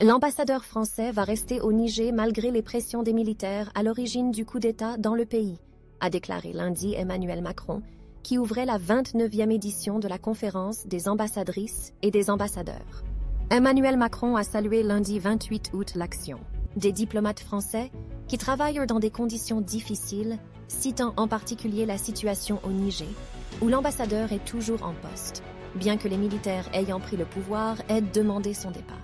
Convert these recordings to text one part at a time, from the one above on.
L'ambassadeur français va rester au Niger malgré les pressions des militaires à l'origine du coup d'État dans le pays, a déclaré lundi Emmanuel Macron, qui ouvrait la 29e édition de la conférence des ambassadrices et des ambassadeurs. Emmanuel Macron a salué lundi 28 août l'action des diplomates français qui travaillent dans des conditions difficiles, citant en particulier la situation au Niger, où l'ambassadeur est toujours en poste, bien que les militaires ayant pris le pouvoir aient demandé son départ.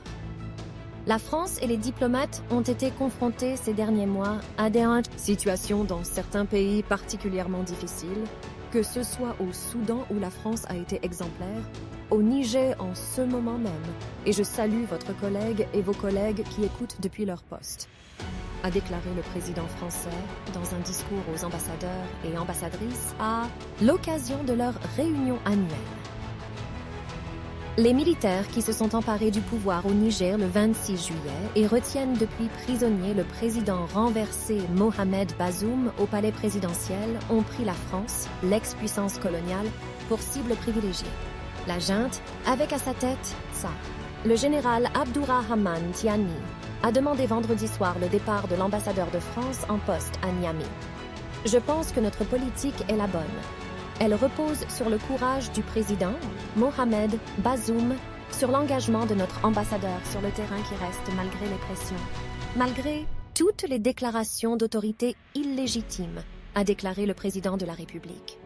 La France et les diplomates ont été confrontés ces derniers mois à des situations dans certains pays particulièrement difficiles, que ce soit au Soudan où la France a été exemplaire, au Niger en ce moment même, et je salue votre collègue et vos collègues qui écoutent depuis leur poste, a déclaré le président français dans un discours aux ambassadeurs et ambassadrices à l'occasion de leur réunion annuelle. Les militaires qui se sont emparés du pouvoir au Niger le 26 juillet et retiennent depuis prisonnier le président renversé Mohamed Bazoum au palais présidentiel ont pris la France, l'ex-puissance coloniale, pour cible privilégiée. La junte, avec à sa tête ça. Le général Abdourahmane Tiani a demandé vendredi soir le départ de l'ambassadeur de France en poste à Niamey. Je pense que notre politique est la bonne. Elle repose sur le courage du président, Mohamed Bazoum, sur l'engagement de notre ambassadeur sur le terrain qui reste malgré les pressions. Malgré toutes les déclarations d'autorité illégitimes, a déclaré le président de la République.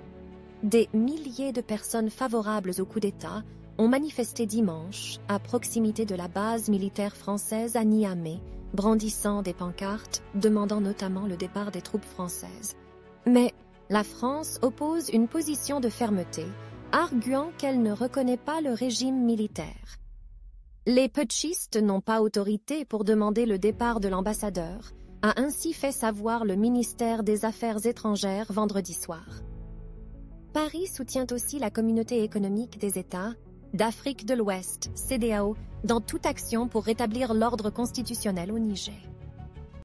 Des milliers de personnes favorables au coup d'État ont manifesté dimanche à proximité de la base militaire française à Niamey, brandissant des pancartes demandant notamment le départ des troupes françaises. Mais la France oppose une position de fermeté, arguant qu'elle ne reconnaît pas le régime militaire. Les putschistes n'ont pas autorité pour demander le départ de l'ambassadeur, a ainsi fait savoir le ministère des Affaires étrangères vendredi soir. Paris soutient aussi la Communauté économique des États d'Afrique de l'Ouest, CEDEAO, dans toute action pour rétablir l'ordre constitutionnel au Niger.